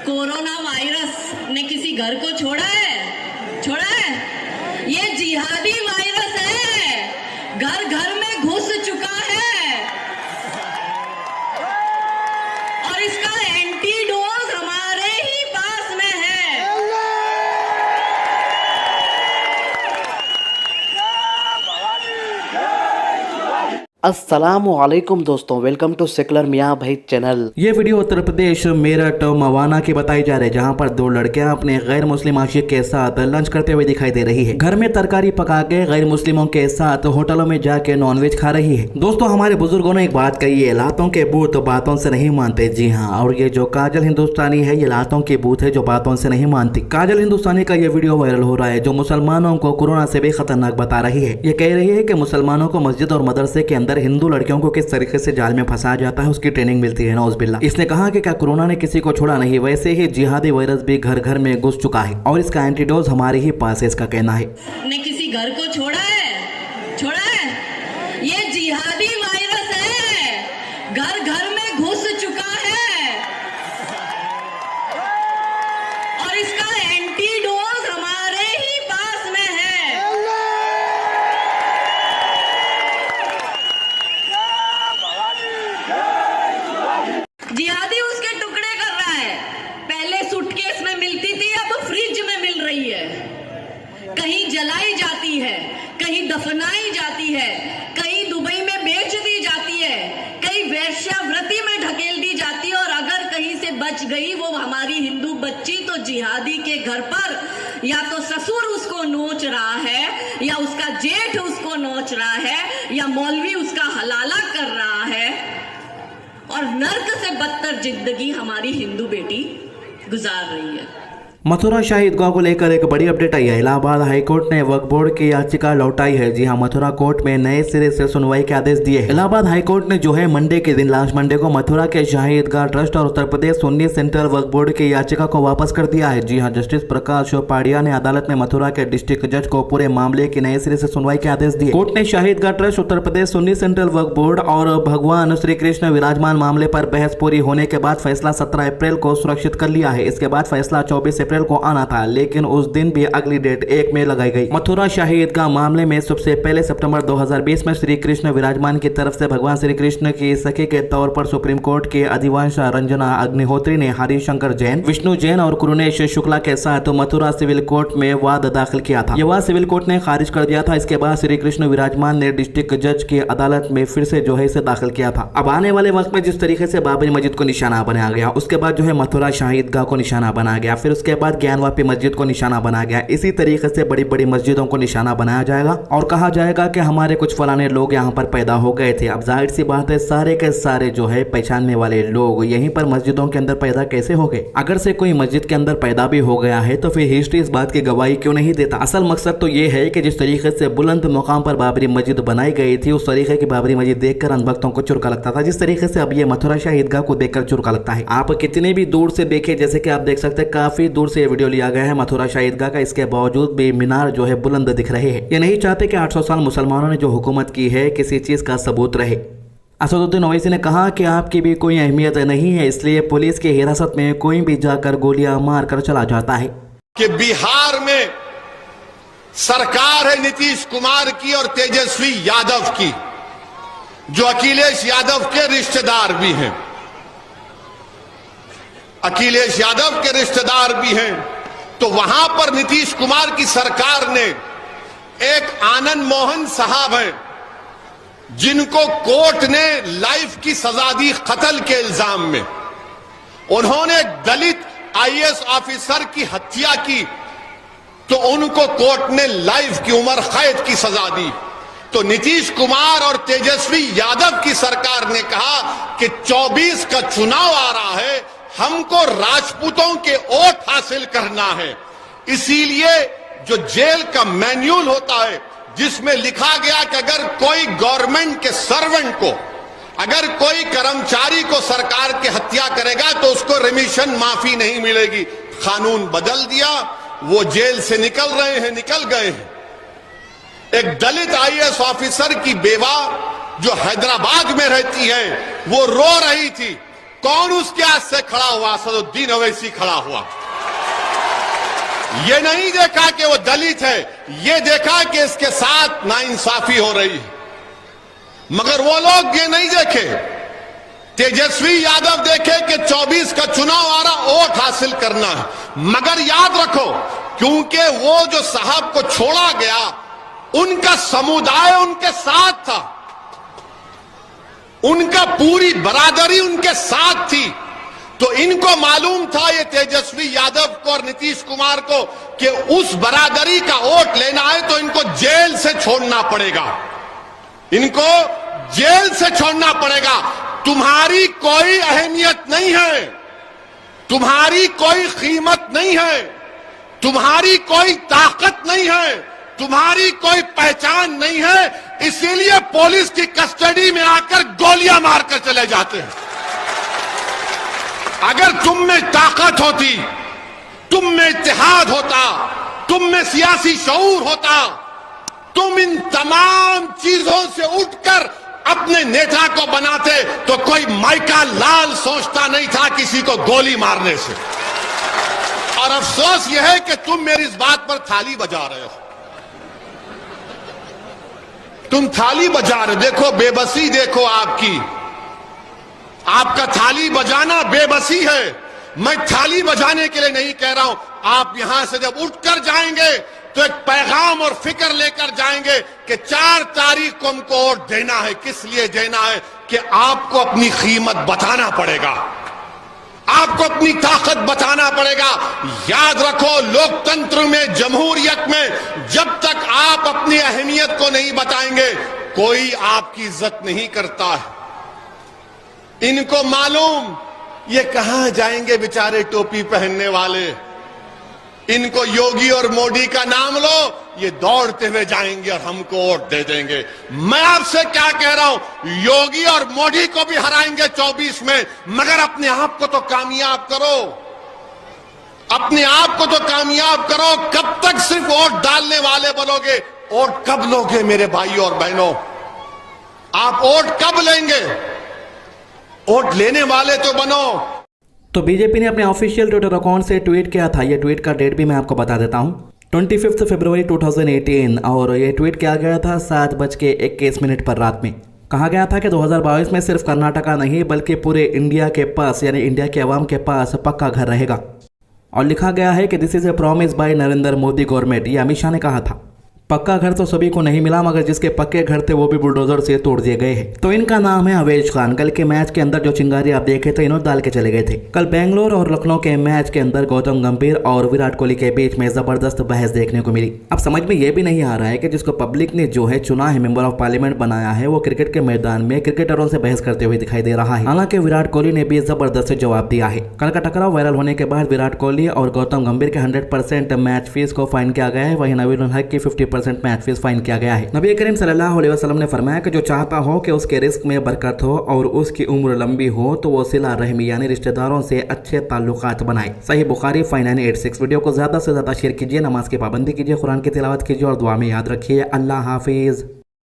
Corona virus ने किसी घर को छोड़ा है? छोड़ा है? ये जिहादी वायरस है, घर घर में घुस चुका है और इसका एंटीडोज हमारे ही पास में है। अस्सलामुअलैकुम दोस्तों, वेलकम टू सेकुलर मियाँ भाई चैनल। ये वीडियो उत्तर प्रदेश मेरठ मवाना की बताई जा रही है, जहाँ पर दो लड़कियां अपने गैर मुस्लिम आशिक के साथ लंच करते हुए दिखाई दे रही है। घर में तरकारी पका के गैर मुस्लिमों के साथ होटलों में जाके नॉनवेज खा रही है। दोस्तों, हमारे बुजुर्गों ने एक बात कही है, लातों के भूत बातों से नहीं मानते। जी हाँ, और ये जो काजल हिंदुस्तानी है, ये लातों के भूत है जो बातों से नहीं मानती। काजल हिंदुस्तानी का ये वीडियो वायरल हो रहा है, जो मुसलमानों को कोरोना से भी खतरनाक बता रही है। ये कह रही है कि मुसलमानों को मस्जिद और मदरसे के अंदर हिंदू लड़कियों को किस तरीके से जाल में फंसाया जाता है, उसकी ट्रेनिंग मिलती है। नौज़बिल्लाह। इसने कहा कि क्या कोरोना ने किसी को छोड़ा नहीं, वैसे ही जिहादी वायरस भी घर घर में घुस चुका है और इसका एंटीडोज हमारे ही पास है, इसका कहना है। ने किसी घर को छोड़ा है? छोड़ा है? ये जिहादी वायरस है, घर घर में घुस चुका है और इसका एंटीडोज हमारे ही पास में है। जिहादी उसके टुकड़े कर रहा है। पहले सूटकेस में मिलती थी, अब फ्रिज में मिल रही है। कहीं जलाई जाती है, कहीं दफनाई जाती है, कहीं दुबई में बेच दी जाती है, कहीं वेश्यावृत्ति में ढकेल दी जाती है और अगर कहीं से बच गई वो हमारी हिंदू बच्ची, तो जिहादी के घर पर या तो ससुर उसको नोच रहा है, या उसका जेठ उसको नोच रहा है, या मौलवी उसका हलाला कर रहा है और नर्क से बदतर जिंदगी हमारी हिंदू बेटी गुजार रही है। मथुरा शाही ईदगाह को लेकर एक बड़ी अपडेट आई है। इलाहाबाद हाईकोर्ट ने वक्फ बोर्ड की याचिका लौटाई है। जी हां, मथुरा कोर्ट में नए सिरे से सुनवाई के आदेश दिए। इलाहाबाद हाईकोर्ट ने जो है मंडे के दिन, लास्ट मंडे को मथुरा के शाही ईदगाह ट्रस्ट और उत्तर प्रदेश सुन्नी सेंट्रल वक्फ बोर्ड की याचिका को वापस कर दिया है। जी हां, जस्टिस प्रकाश पाड़िया ने अदालत में मथुरा के डिस्ट्रिक्ट जज को पूरे मामले की नए सिरे से सुनवाई के आदेश दिए। कोर्ट ने शाही ईदगाह ट्रस्ट, उत्तर प्रदेश सुन्नी सेंट्रल वक्फ बोर्ड और भगवान श्री कृष्ण विराजमान मामले पर बहस पूरी होने के बाद फैसला 17 अप्रैल को सुरक्षित कर लिया है। इसके बाद फैसला 24 अप्रैल को आना था, लेकिन उस दिन भी अगली डेट 1 में लगाई गई। मथुरा शाही ईदगाह मामले में सबसे पहले सितंबर 2020 में श्री कृष्ण विराजमान की तरफ से भगवान श्री कृष्ण की सखी के तौर पर सुप्रीम कोर्ट के अधिवंश रंजना अग्निहोत्री ने हरिशंकर जैन, विष्णु जैन और कुरुनेश शुक्ला के साथ मथुरा सिविल कोर्ट में वाद दाखिल किया था। यह वाद सिविल कोर्ट ने खारिज कर दिया था। इसके बाद श्री कृष्ण विराजमान ने डिस्ट्रिक्ट जज की अदालत में फिर से जो है इसे दाखिल किया था। अब आने वाले वक्त में जिस तरीके से बाबरी मस्जिद को निशाना बनाया गया, उसके बाद जो है मथुरा शाही ईदगाह को निशाना बनाया गया, फिर उसके बाद ज्ञानवापी मस्जिद को निशाना बनाया गया, इसी तरीके से बड़ी बड़ी मस्जिदों को निशाना बनाया जाएगा और कहा जाएगा कि हमारे कुछ फलाने लोग यहाँ पर पैदा हो गए थे। अब जाहिर सी बात है, सारे के सारे जो है पहचानने वाले लोग यहीं पर मस्जिदों के अंदर पैदा कैसे हो गए? अगर से कोई मस्जिद के अंदर पैदा भी हो गया है तो फिर हिस्ट्री इस बात की गवाही क्यों नहीं देता? असल मकसद तो ये है कि जिस तरीके से बुलंद मुकाम पर बाबरी मस्जिद बनाई गई थी, उस तरीके की बाबरी मस्जिद देखकर अनभक्तों को चुरका लगता था, जिस तरीके से अब ये मथुरा शाही ईदगाह को देखकर चुरका लगता है। आप कितने भी दूर से देखें, जैसे कि आप देख सकते हैं काफी दूर से ये वीडियो लिया गया है मथुरा शाही ईदगाह का, इसके बावजूद भी मीनार जो है बुलंद दिख रहे हैं। ये नहीं चाहते कि 800 साल मुसलमानों ने जो हुकूमत की है किसी चीज का सबूत रहे। असदुद्दीन ओवैसी ने कहा कि आपकी भी कोई अहमियत नहीं है, इसलिए पुलिस की हिरासत में कोई भी जाकर गोलियां मार कर चला जाता है। कि बिहार में सरकार है नीतीश कुमार की और तेजस्वी यादव की, जो अखिलेश यादव के रिश्तेदार भी हैं। अखिलेश यादव के रिश्तेदार भी हैं, तो वहां पर नीतीश कुमार की सरकार ने एक आनंद मोहन साहब हैं, जिनको कोर्ट ने लाइफ की सजा दी कत्ल के इल्जाम में। उन्होंने दलित आईएएस ऑफिसर की हत्या की तो उनको कोर्ट ने लाइफ की उम्र कैद की सजा दी। तो नीतीश कुमार और तेजस्वी यादव की सरकार ने कहा कि 24 का चुनाव आ रहा है, हमको राजपूतों के वोट हासिल करना है। इसीलिए जो जेल का मैन्यूल होता है, जिसमें लिखा गया कि अगर कोई गवर्नमेंट के सर्वेंट को, अगर कोई कर्मचारी को सरकार की हत्या करेगा तो उसको रिमिशन माफी नहीं मिलेगी, कानून बदल दिया। वो जेल से निकल रहे हैं, निकल गए हैं। एक दलित आईएएस ऑफिसर की बेवा जो हैदराबाद में रहती है, वो रो रही थी कौन उसके हाथ से खड़ा हुआ? असदुद्दीन ओवैसी खड़ा हुआ। ये नहीं देखा कि वो दलित है, ये देखा कि इसके साथ नाइंसाफी हो रही है। मगर वो लोग ये नहीं देखे, तेजस्वी यादव देखे कि 24 का चुनाव आ रहा, वोट हासिल करना है। मगर याद रखो, क्योंकि वो जो साहब को छोड़ा गया, उनका समुदाय उनके साथ था, उनका पूरी बरादरी उनके साथ थी। तो इनको मालूम था, ये तेजस्वी यादव को और नीतीश कुमार को, कि उस बरादरी का वोट लेना है तो इनको जेल से छोड़ना पड़ेगा, इनको जेल से छोड़ना पड़ेगा। तुम्हारी कोई अहमियत नहीं है, तुम्हारी कोई कीमत नहीं है, तुम्हारी कोई ताकत नहीं है, तुम्हारी कोई पहचान नहीं है, इसीलिए पुलिस की कस्टडी में आकर गोलियां मारकर चले जाते हैं। अगर तुम में ताकत होती, तुम में इत्तेहाद होता, तुम में सियासी शऊर होता, तुम इन तमाम चीजों से उठकर अपने नेता को बनाते, तो कोई माइका लाल सोचता नहीं था किसी को गोली मारने से। और अफसोस यह है कि तुम मेरी इस बात पर थाली बजा रहे हो, तुम थाली बजा रहे हो। देखो बेबसी, देखो आपकी, आपका थाली बजाना बेबसी है। मैं थाली बजाने के लिए नहीं कह रहा हूं। आप यहां से जब उठकर जाएंगे तो एक पैगाम और फिक्र लेकर जाएंगे कि 4 तारीख को हमको वोट देना है। किस लिए देना है? कि आपको अपनी कीमत बताना पड़ेगा, आपको अपनी ताकत बताना पड़ेगा। याद रखो, लोकतंत्र में, जमहूरियत में, जब तक आप अपनी अहमियत को नहीं बताएंगे, कोई आपकी इज्जत नहीं करता है। इनको मालूम ये कहां जाएंगे बेचारे टोपी पहनने वाले। इनको योगी और मोदी का नाम लो, ये दौड़ते हुए जाएंगे और हमको वोट दे देंगे। मैं आपसे क्या कह रहा हूं, योगी और मोदी को भी हराएंगे 24 में, मगर अपने आप को तो कामयाब करो, अपने आप को तो कामयाब करो। कब तक सिर्फ वोट डालने वाले बनोगे? वोट कब लोगे मेरे भाइयों और बहनों? आप वोट कब लेंगे? वोट लेने वाले तो बनो। तो बीजेपी ने अपने ऑफिशियल ट्विटर अकाउंट से ट्वीट किया था। ये ट्वीट का डेट भी मैं आपको बता देता हूँ, 25 फरवरी 2018, और ये ट्वीट किया गया था 7:21 पर रात में। कहा गया था कि 2022 में सिर्फ कर्नाटका नहीं बल्कि पूरे इंडिया के पास, यानी इंडिया के अवाम के पास पक्का घर रहेगा। और लिखा गया है कि this is a promise by Narendra Modi government. ये अमित शाह ने कहा था। पक्का घर तो सभी को नहीं मिला, मगर जिसके पक्के घर थे वो भी बुलडोजर से तोड़ दिए गए हैं। तो इनका नाम है अवेश खान। कल के मैच के अंदर जो चिंगारी आप देखे थे, इन्होंने डाल के चले गए थे। कल बेंगलोर और लखनऊ के मैच के अंदर गौतम गंभीर और विराट कोहली के बीच में जबरदस्त बहस देखने को मिली। अब समझ में ये भी नहीं आ रहा है कि जिसको पब्लिक ने जो है चुना है, मेंबर ऑफ पार्लियामेंट बनाया है, वो क्रिकेट के मैदान में क्रिकेटरों से बहस करते हुए दिखाई दे रहा है। हालांकि विराट कोहली ने भी जबरदस्त जवाब दिया है। कल का टकराव वायरल होने के बाद विराट कोहली और गौतम गंभीर के 100% मैच फीस को फाइन किया गया है। वहीं नवीन उल हक की 50% मैच फीस फाइन किया गया है। नबी करीम सल्लल्लाहु अलैहि वसल्लम ने फरमाया कि जो चाहता हो कि उसके रिस्क में बरकत हो और उसकी उम्र लंबी हो, तो वो सिला रहमी यानी रिश्तेदारों से अच्छे ताल्लुकात बनाए। सही बुखारी 5986। वीडियो को ज्यादा से ज्यादा शेयर कीजिए, नमाज की पाबंदी कीजिए, कुरान की तिलावत कीजिए और दुआ में याद रखिए। अल्लाह हाफिज।